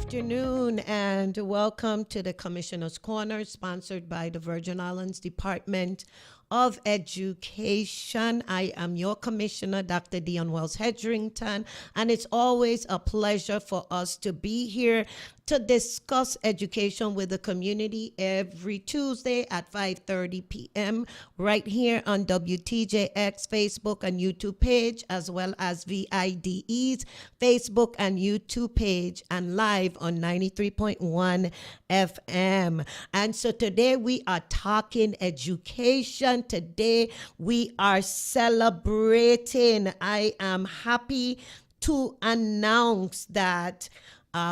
afternoon, and welcome to the Commissioner's Corner, sponsored by the Virgin Islands Department of Education. I am your Commissioner, Dr. Dion Wells Hedrington, and it's always a pleasure for us to be here to discuss education with the community every Tuesday at 5:30 p.m. right here on WTJX Facebook and YouTube page, as well as VIDE's Facebook and YouTube page, and live on 93.1 FM. And so today we are talking education. Today we are celebrating. I am happy to announce that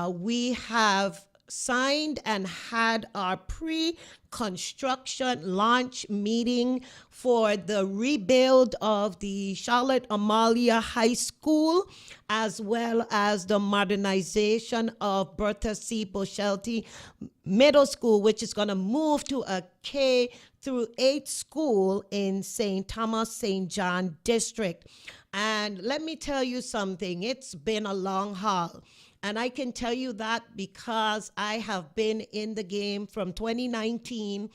we have signed and had our pre-construction launch meeting for the rebuild of the Charlotte Amalia High School, as well as the modernization of Bertha C. Boshelty Middle School, which is going to move to a K through 8 school in St. Thomas, St. John district. And let me tell you something, it's been a long haul. And I can tell you that because I have been in the game from 2019,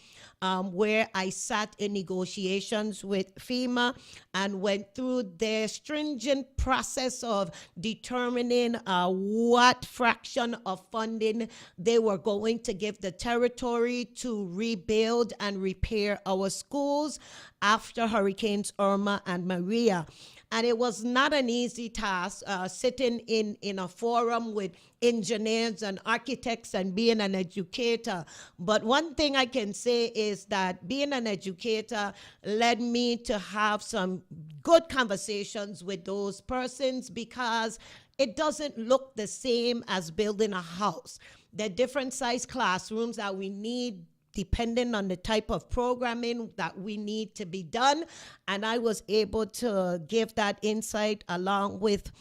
where I sat in negotiations with FEMA and went through their stringent process of determining what fraction of funding they were going to give the territory to rebuild and repair our schools after Hurricanes Irma and Maria. And it was not an easy task sitting in a forum with engineers and architects and being an educator. But one thing I can say is that being an educator led me to have some good conversations with those persons, because it doesn't look the same as building a house. There are different size classrooms that we need depending on the type of programming that we need to be done. And I was able to give that insight along with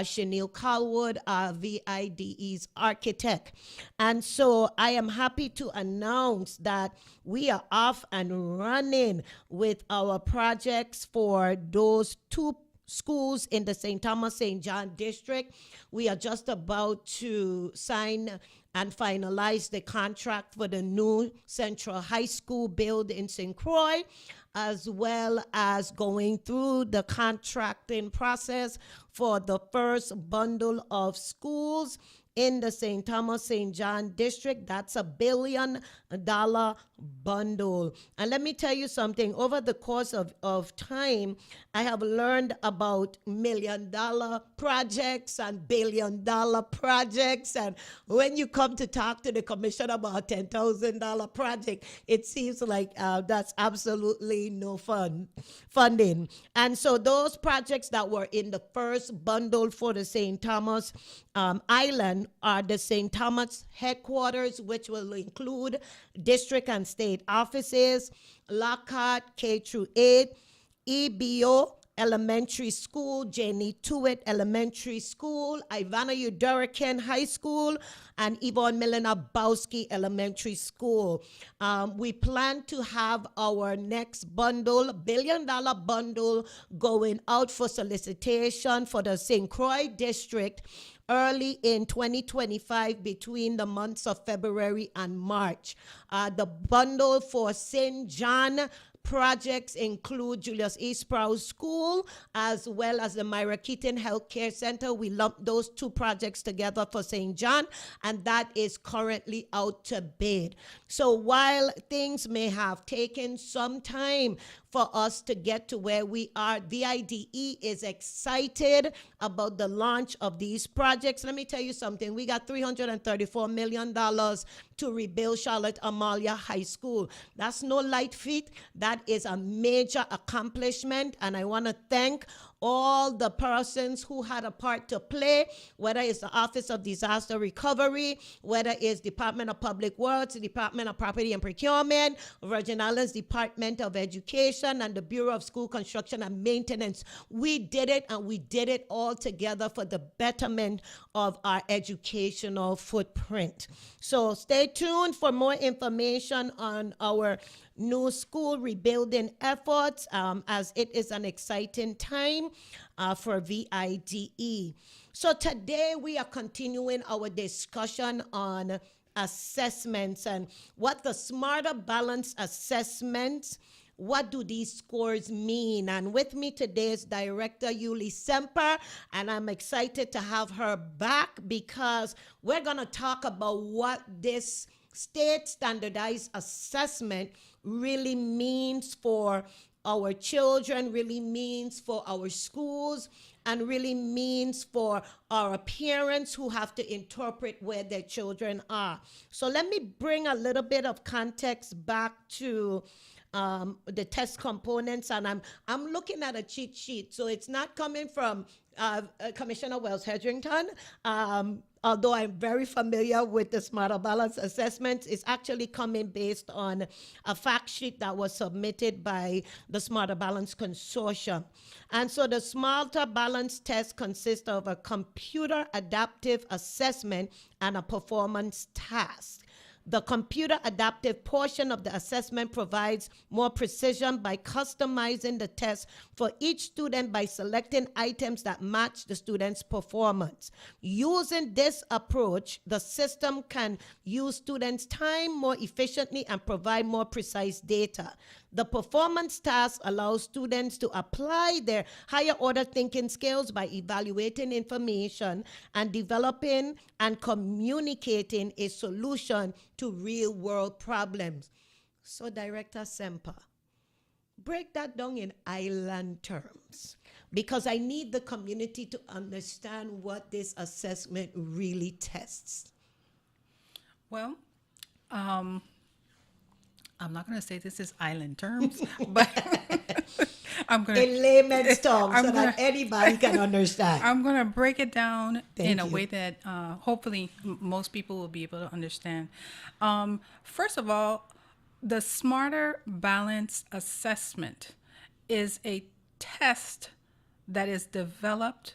Chanel Calwood, VIDE's architect. And so I am happy to announce that we are off and running with our projects for those two schools in the St. Thomas, St. John district. We are just about to sign and finalize the contract for the new Central High School build in St. Croix, as well as going through the contracting process for the first bundle of schools in the St. Thomas, St. John district. That's $1 billion bundle. And let me tell you something, over the course of time, I have learned about $1 million projects and $1 billion projects. And when you come to talk to the commission about $10,000 project, it seems like that's absolutely no funding. And so those projects that were in the first bundle for the St. Thomas Island are the St. Thomas headquarters, which will include district and state offices, Lockhart K through 8, EBO Elementary School, Jenny Tuitt Elementary School, Ivana Udorican High School, and Yvonne Millenabowski Elementary School. We plan to have our next bundle, $1 billion bundle, going out for solicitation for the St. Croix district early in 2025, between the months of February and March. The bundle for St. John projects include Julius E. Sprouse School, as well as the Myra Keaton Health Care Center. We lumped those two projects together for St. John, and that is currently out to bid. So while things may have taken some time for us to get to where we are, VIDE is excited about the launch of these projects. Let me tell you something. We got $334 million to rebuild Charlotte Amalia High School. That's no light feat. That is a major accomplishment, and I want to thank all the persons who had a part to play, whether it's the Office of Disaster Recovery, whether it's Department of Public Works, the Department of Property and Procurement, Virgin Islands Department of Education, and the Bureau of School Construction and Maintenance. We did it, and we did it all together for the betterment of our educational footprint. So stay tuned for more information on our new school rebuilding efforts, as it is an exciting time for VIDE. So today we are continuing our discussion on assessments and what the Smarter Balance assessments, what do these scores mean? And with me today is Director Yuli Semper, and I'm excited to have her back because we're going to talk about what this state standardized assessment really means for our children, really means for our schools, and really means for our parents who have to interpret where their children are. So let me bring a little bit of context back to the test components, and I'm looking at a cheat sheet, so it's not coming from Commissioner Wells Hedrington. Although I'm very familiar with the Smarter Balance assessments, it's actually coming based on a fact sheet that was submitted by the Smarter Balance Consortium. And so the Smarter Balance test consists of a computer adaptive assessment and a performance task. The computer adaptive portion of the assessment provides more precision by customizing the test for each student by selecting items that match the student's performance. Using this approach, the system can use students' time more efficiently and provide more precise data. The performance task allows students to apply their higher order thinking skills by evaluating information and developing and communicating a solution to real world problems. So Director Semper, break that down in island terms, because I need the community to understand what this assessment really tests. Well, I'm not going to say this is island terms, but I'm going to... In layman's terms, so that anybody can understand. I'm going to break it down in a you. way that hopefully most people will be able to understand. First of all, the Smarter Balance assessment is a test that is developed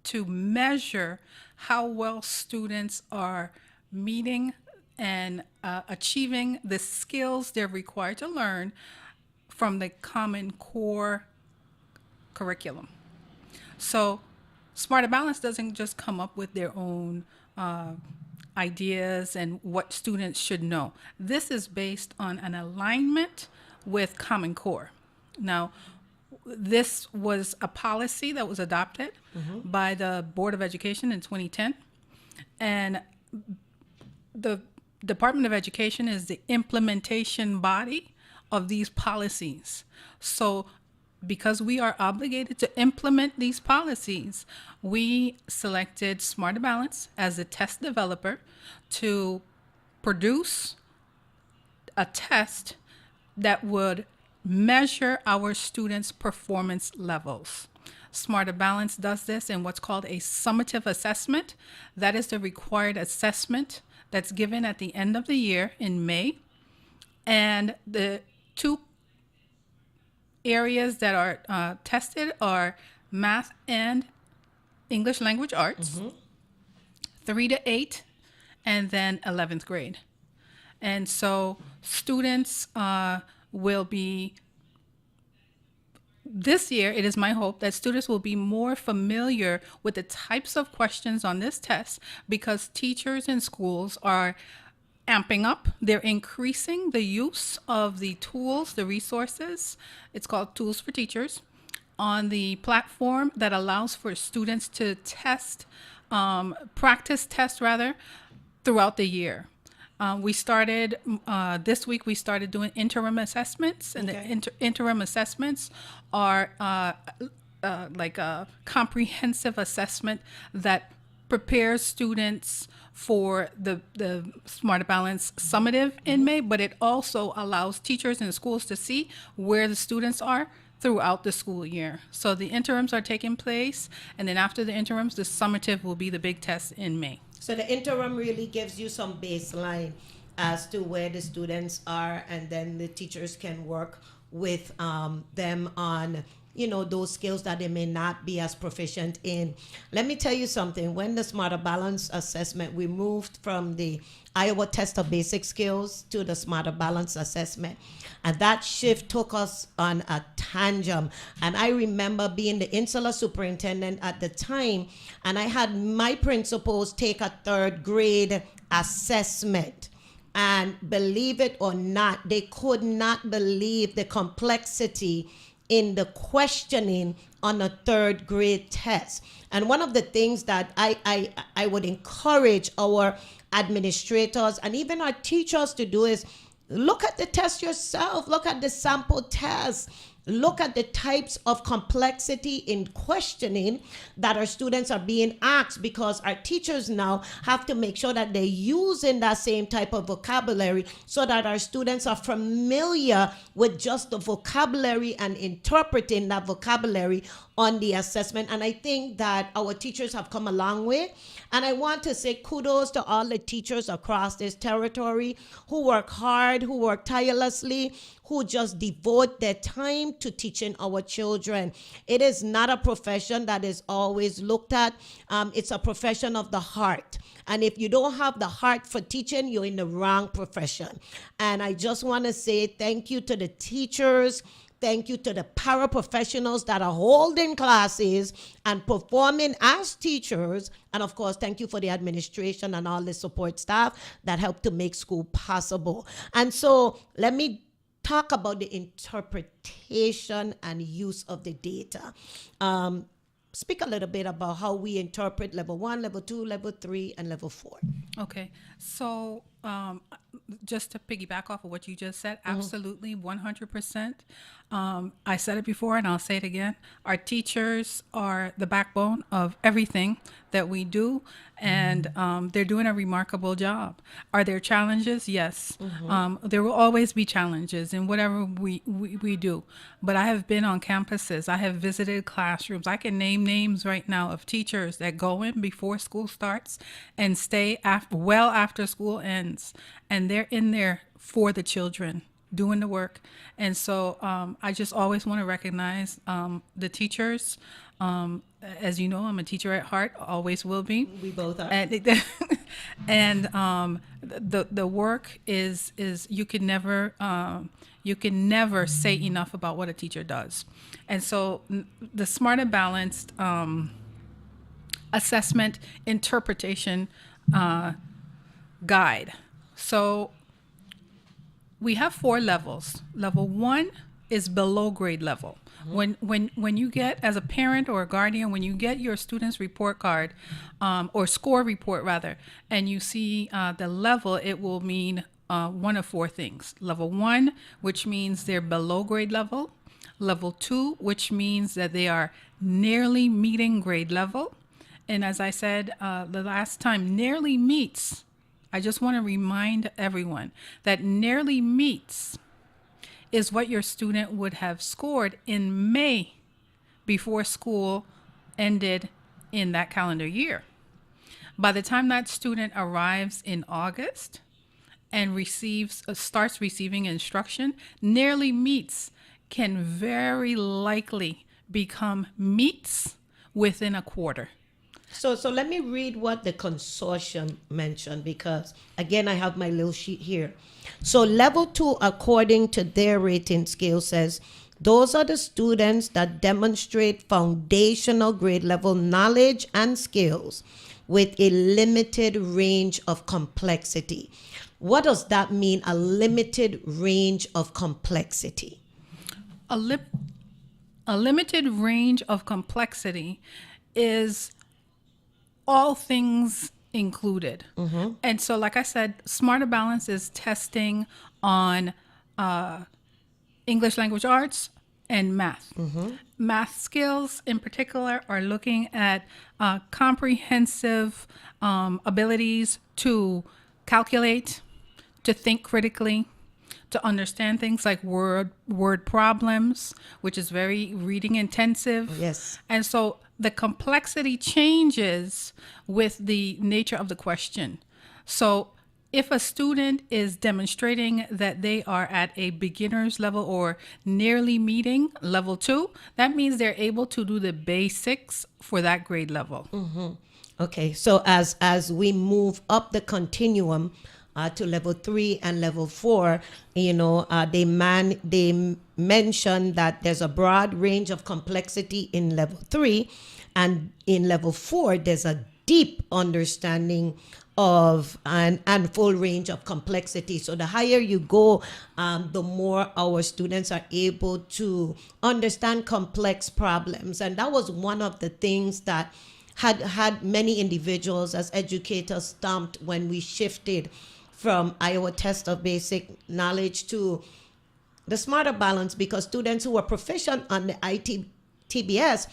to measure how well students are meeting and achieving the skills they're required to learn from the Common Core curriculum. So Smarter Balance doesn't just come up with their own ideas and what students should know. This is based on an alignment with Common Core. Now, this was a policy that was adopted by the Board of Education in 2010, and the Department of Education is the implementation body of these policies. So because we are obligated to implement these policies, we selected Smarter Balance as a test developer to produce a test that would measure our students' performance levels. Smarter Balance does this in what's called a summative assessment. That is the required assessment that's given at the end of the year in May. And the two areas that are tested are math and English language arts, 3 to 8, and then 11th grade. And so students will be, this year, it is my hope that students will be more familiar with the types of questions on this test because teachers in schools are amping up. They're increasing the use of the tools, the resources. It's called Tools for Teachers on the platform that allows for students to test, practice test rather, throughout the year. We started, this week we started doing interim assessments, and the interim assessments are like a comprehensive assessment that prepares students for the Smarter Balance summative in May, but it also allows teachers in schools to see where the students are throughout the school year. So the interims are taking place, and then after the interims, the summative will be the big test in May. So the interim really gives you some baseline as to where the students are, and then the teachers can work with them on those skills that they may not be as proficient in. Let me tell you something. When the Smarter Balance assessment, we moved from the Iowa Test of Basic Skills to the Smarter Balance assessment. And that shift took us on a tangent. And I remember being the Insular superintendent at the time, and I had my principals take a third grade assessment. And believe it or not, they could not believe the complexity in the questioning on a third grade test. And one of the things that I would encourage our administrators and even our teachers to do is look at the test yourself, look at the sample test. Look at the types of complexity in questioning that our students are being asked, because our teachers now have to make sure that they're using that same type of vocabulary so that our students are familiar with just the vocabulary and interpreting that vocabulary on the assessment. And I think that our teachers have come a long way. And I want to say kudos to all the teachers across this territory who work hard, who work tirelessly, who just devote their time to teaching our children. It is not a profession that is always looked at. It's a profession of the heart. And if you don't have the heart for teaching, you're in the wrong profession. And I just want to say thank you to the teachers. Thank you to the paraprofessionals that are holding classes and performing as teachers. And of course, thank you for the administration and all the support staff that help to make school possible. And so let me talk about the interpretation and use of the data. Speak a little bit about how we interpret level 1, level 2, level 3, and level 4. Okay, so just to piggyback off of what you just said, absolutely, 100%. I said it before and I'll say it again. Our teachers are the backbone of everything that we do, and they're doing a remarkable job. Are there challenges? Yes. There will always be challenges in whatever we do. But I have been on campuses. I have visited classrooms. I can name names right now of teachers that go in before school starts and stay well after school ends. And they're in there for the children, doing the work. And so I just always want to recognize the teachers. As you know, I'm a teacher at heart, always will be. We both are. And the work is you can never say enough about what a teacher does. And so the Smart and Balanced assessment interpretation guide. So we have 4 levels. Level 1 is below grade level. When you get, as a parent or a guardian, when you get your student's report card, or score report rather, and you see the level, it will mean one of 4 things. Level 1, which means they're below grade level. Level 2, which means that they are nearly meeting grade level. And as I said the last time, nearly meets. I just want to remind everyone that nearly meets is what your student would have scored in May before school ended in that calendar year. By the time that student arrives in August and starts receiving instruction, nearly meets can very likely become meets within a quarter. So let me read what the consortium mentioned, because again, I have my little sheet here. So level 2, according to their rating scale, says those are the students that demonstrate foundational grade level knowledge and skills with a limited range of complexity. What does that mean, a limited range of complexity? A limited range of complexity is all things included. And so, like I said, Smarter Balance is testing on English language arts and math. Math skills in particular are looking at comprehensive abilities to calculate, to think critically, to understand things like word problems, which is very reading intensive. Yes. And so the complexity changes with the nature of the question. So If a student is demonstrating that they are at a beginner's level or nearly meeting level 2, that means they're able to do the basics for that grade level. Okay, so as we move up the continuum to level 3 and level 4, they mention that there's a broad range of complexity in level 3, and in level 4 there's a deep understanding of and full range of complexity. So the higher you go, the more our students are able to understand complex problems, and that was one of the things that had many individuals as educators stumped when we shifted from Iowa Test of Basic Knowledge to the Smarter Balance, because students who were proficient on the ITBS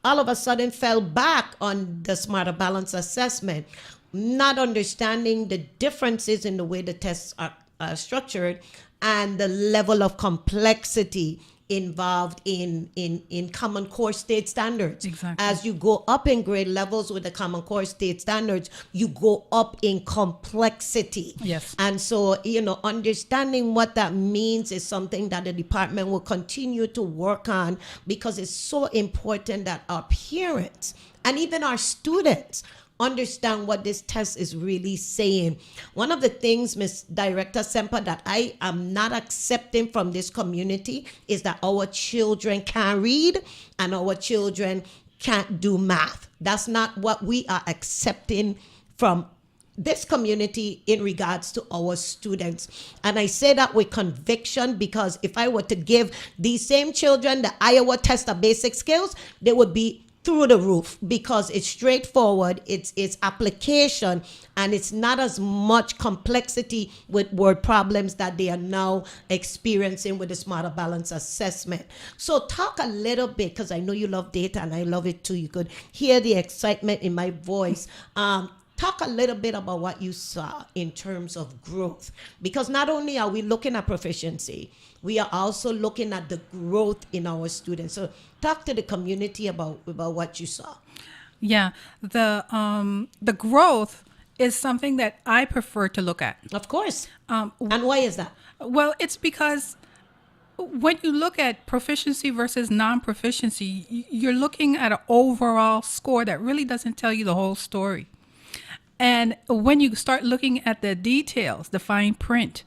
all of a sudden fell back on the Smarter Balance assessment, not understanding the differences in the way the tests are structured and the level of complexity involved in Common Core state standards. Exactly. As you go up in grade levels with the Common Core state standards, you go up in complexity. Yes. And so, understanding what that means is something that the department will continue to work on, because it's so important that our parents and even our students understand what this test is really saying. One of the things, Ms. Director Semper, that I am not accepting from this community is that our children can't read and our children can't do math. That's not what we are accepting from this community in regards to our students. And I say that with conviction, because if I were to give these same children the Iowa Test of Basic Skills, they would be through the roof, because it's straightforward, it's application, and it's not as much complexity with word problems that they are now experiencing with the Smarter Balance assessment. So talk a little bit, because I know you love data and I love it too. You could hear the excitement in my voice. Talk a little bit about what you saw in terms of growth, because not only are we looking at proficiency, we are also looking at the growth in our students. So talk to the community about what you saw. Yeah, the growth is something that I prefer to look at. Of course. And why is that? Well, it's because when you look at proficiency versus non-proficiency, you're looking at an overall score that really doesn't tell you the whole story. And when you start looking at the details, the fine print,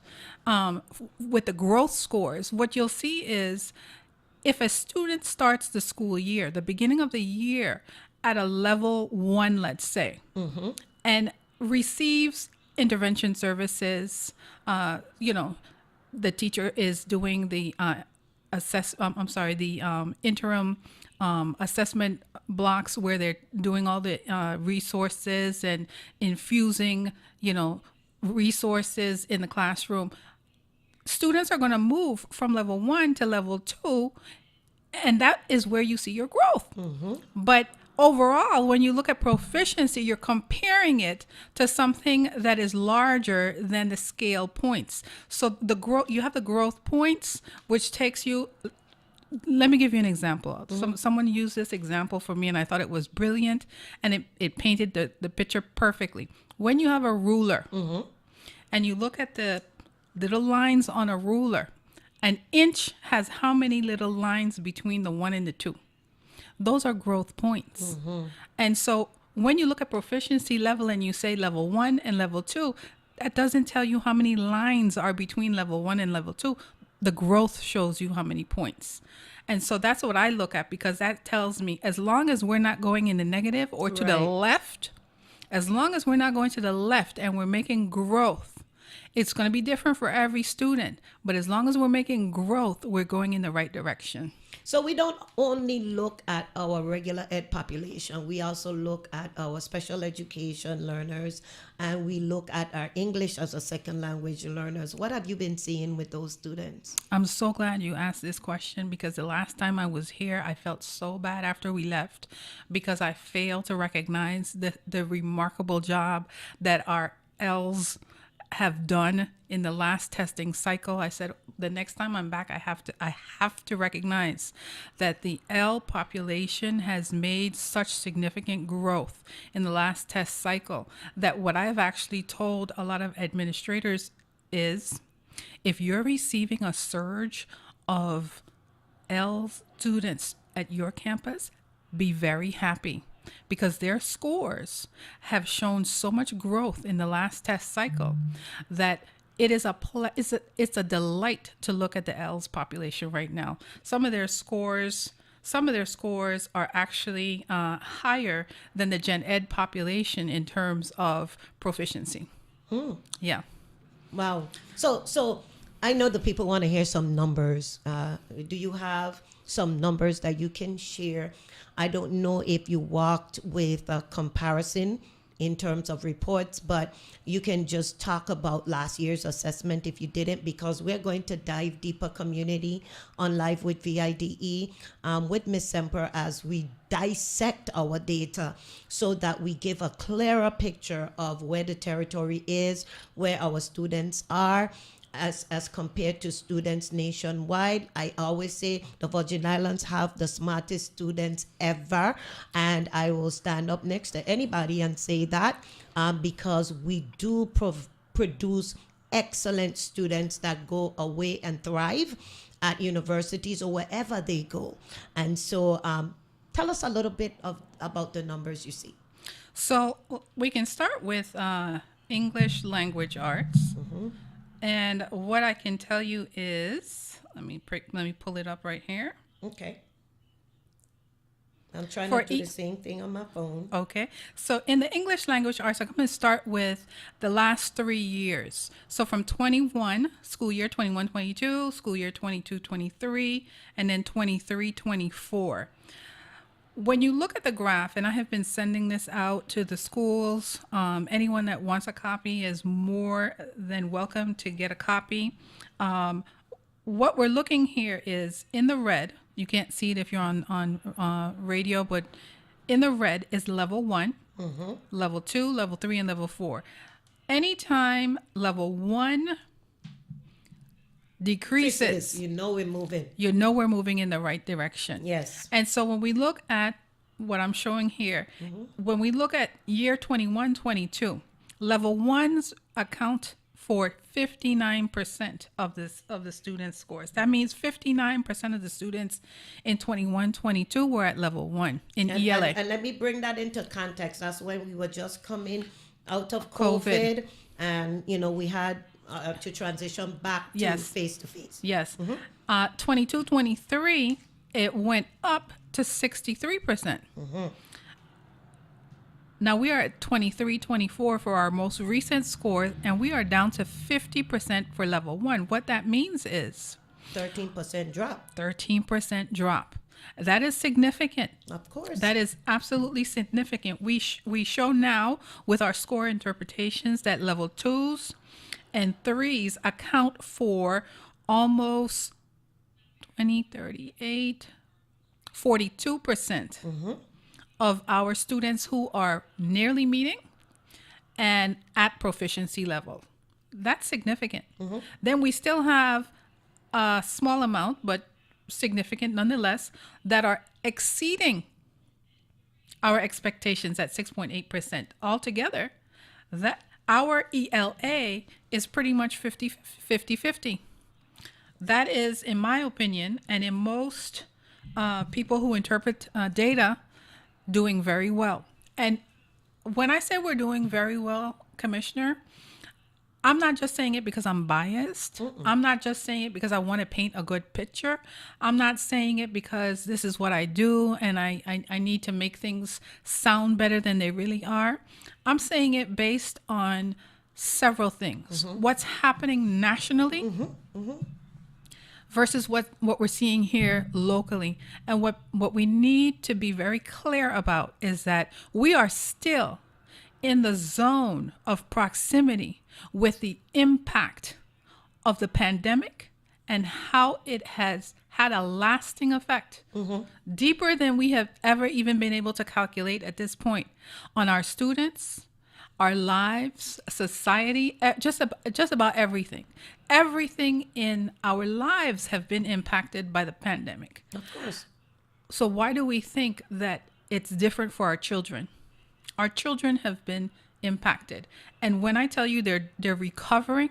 with the growth scores, what you'll see is if a student starts the school year, the beginning of the year, at a level 1, let's say, and receives intervention services, the teacher is doing the interim assessment blocks where they're doing all the resources and infusing, resources in the classroom. Students are going to move from level 1 to level 2, and that is where you see your growth. But overall, when you look at proficiency, you're comparing it to something that is larger than the scale points. So you have the growth points, which takes you. Let me give you an example. Someone used this example for me, and I thought it was brilliant, and it painted the picture perfectly. When you have a ruler, and you look at the little lines on a ruler, an inch has how many little lines between the 1 and the 2? Those are growth points. And so when you look at proficiency level and you say level 1 and level 2, that doesn't tell you how many lines are between level 1 and level 2. The growth shows you how many points. And so that's what I look at, because that tells me as long as we're not going in the negative or to the left, as long as we're not going to the left and we're making growth, it's going to be different for every student. But as long as we're making growth, we're going in the right direction. So we don't only look at our regular ed population, we also look at our special education learners, and we look at our English as a second language learners. What have you been seeing with those students? I'm so glad you asked this question, because the last time I was here, I felt so bad after we left, because I failed to recognize the remarkable job that our ELs have done in the last testing cycle. I said the next time I'm back, I have to recognize that the L population has made such significant growth in the last test cycle that what I have actually told a lot of administrators is, if you're receiving a surge of L students at your campus, be very happy, because their scores have shown so much growth in the last test cycle that it is it's a delight to look at the L's population right now. Some of their scores are actually higher than the Gen Ed population in terms of proficiency. Yeah. Wow. So I know the people want to hear some numbers. Do you have some numbers that you can share? I don't know if you walked with a comparison in terms of reports, but you can just talk about last year's assessment if you didn't, because we're going to dive deeper, community, on Live with VIDE with Ms. Semper as we dissect our data so that we give a clearer picture of where the territory is, where our students are, as compared to students nationwide. I always say the Virgin Islands have the smartest students ever, and I will stand up next to anybody and say that because we do produce excellent students that go away and thrive at universities or wherever they go. And so tell us a little bit about the numbers you see. So we can start with English language arts. And what I can tell you is, let me pull it up right here. Okay. I'm trying to do the same thing on my phone. Okay. So in the English language arts, I'm going to start with the last 3 years. So from 21, school year 21-22, school year 22-23, and then 23-24. When you look at the graph, and I have been sending this out to the schools, anyone that wants a copy is more than welcome to get a copy. What we're looking here is in the red. You can't see it if you're on radio, but in the red is level 1, level 2, level 3, and level 4. Anytime level 1 decreases, you know we're moving. You know we're moving in the right direction. Yes. And so when we look at what I'm showing here, when we look at year 21-22, level 1s account for 59% of the students' scores. That means 59% of the students in 21-22 were at level 1 in ELA. And let me bring that into context. That's when we were just coming out of COVID. And, we had to transition back to face-to-face. Yes. 22-23, it went up to 63%. Now we are at 23-24 for our most recent score, and we are down to 50% for level 1. What that means is 13% drop. 13% drop. That is significant. Of course. That is absolutely significant. We show now with our score interpretations that level 2s and 3s account for almost 42% of our students who are nearly meeting and at proficiency level. That's significant. Then we still have a small amount, but significant nonetheless, that are exceeding our expectations at 6.8%. Altogether, that our ELA is pretty much 50-50. That is, in my opinion, and in most people who interpret data, doing very well. And when I say we're doing very well, Commissioner, I'm not just saying it because I'm biased. I'm not just saying it because I want to paint a good picture. I'm not saying it because this is what I do and I need to make things sound better than they really are. I'm saying it based on several things. What's happening nationally versus what we're seeing here locally. And what we need to be very clear about is that we are still in the zone of proximity with the impact of the pandemic and how it has had a lasting effect, deeper than we have ever even been able to calculate at this point, on our students, our lives, society, just about everything. Everything in our lives have been impacted by the pandemic. Of course. So why do we think that it's different for our children? Our children have been impacted. And when I tell you they're recovering,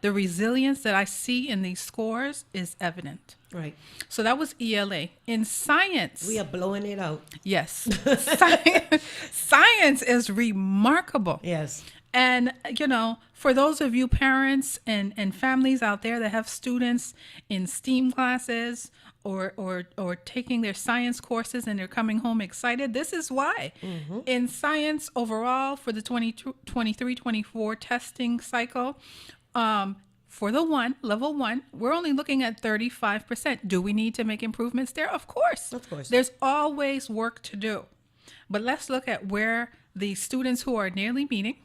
the resilience that I see in these scores is evident. Right. So that was ELA. In science, We are blowing it out. yes, science is remarkable. Yes. And, for those of you parents and families out there that have students in STEAM classes or taking their science courses and they're coming home excited, this is why. In science overall for the 23-24 testing cycle, for the level one, we're only looking at 35%. Do we need to make improvements there? Of course. Of course. There's always work to do. But let's look at where the students who are nearly meeting,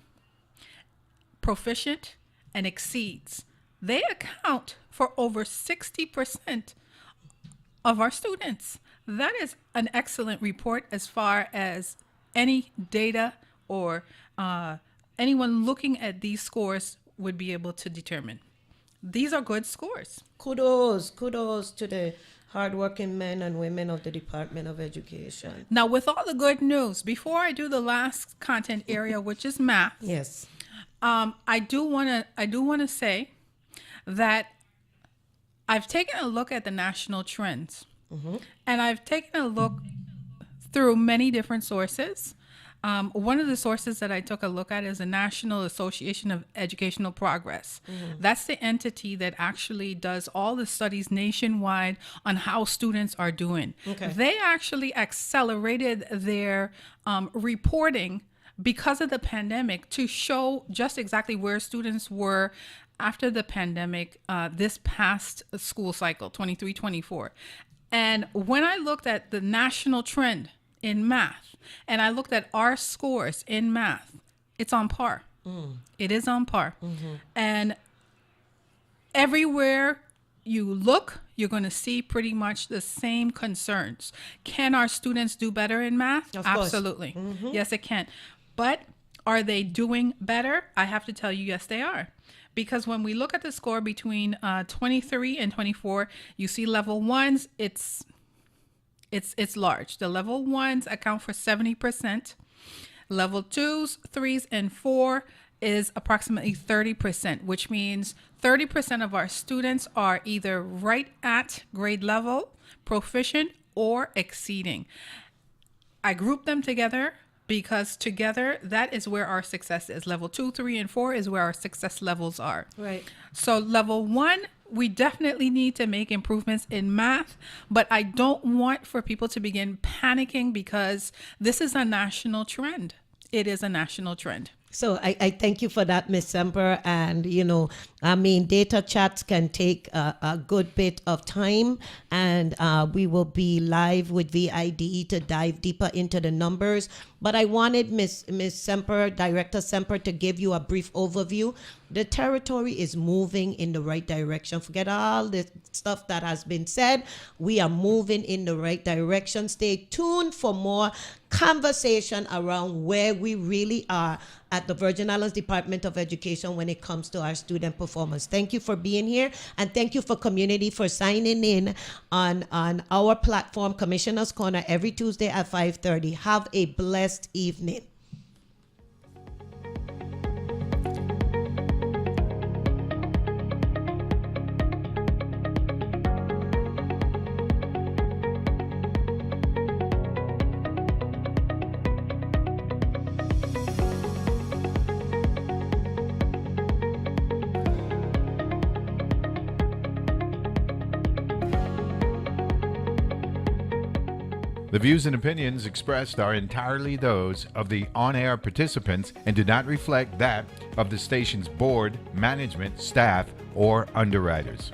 proficient, and exceeds, they account for over 60% of our students. That is an excellent report as far as any data or anyone looking at these scores would be able to determine. These are good scores. Kudos to the hardworking men and women of the Department of Education. Now, with all the good news, before I do the last content area, which is math, Yes. I do want to say that I've taken a look at the national trends, and I've taken a look through many different sources. One of the sources that I took a look at is the National Association of Educational Progress. That's the entity that actually does all the studies nationwide on how students are doing. Okay. They actually accelerated their reporting because of the pandemic to show just exactly where students were after the pandemic this past school cycle, 23-24. And when I looked at the national trend in math, and I looked at our scores in math, it's on par. It is on par. And everywhere you look, you're going to see pretty much the same concerns. Can our students do better in math? Of course. Absolutely. Yes, it can. But are they doing better? I have to tell you, yes, they are. Because when we look at the score between 23 and 24, you see level ones, it's large. The level ones account for 70%. Level 2s, 3s, and 4 is approximately 30%, which means 30% of our students are either right at grade level, proficient, or exceeding. I group them together because together that is where our success is. Level 2, 3, and 4 is where our success levels are. Right. So level 1, we definitely need to make improvements in math, but I don't want for people to begin panicking because this is a national trend. It is a national trend. So I thank you for that, Ms. Semper. And, data chats can take a good bit of time. And we will be live with VID to dive deeper into the numbers. But I wanted Ms. Semper, Director Semper, to give you a brief overview. The territory is moving in the right direction. Forget all the stuff that has been said. We are moving in the right direction. Stay tuned for more conversation around where we really are at the Virgin Islands Department of Education when it comes to our student performance. Thank you for being here, and thank you for community for signing in on our platform, Commissioner's Corner, every Tuesday at 5:30. Have a blessed evening. The views and opinions expressed are entirely those of the on-air participants and do not reflect that of the station's board, management, staff, or underwriters.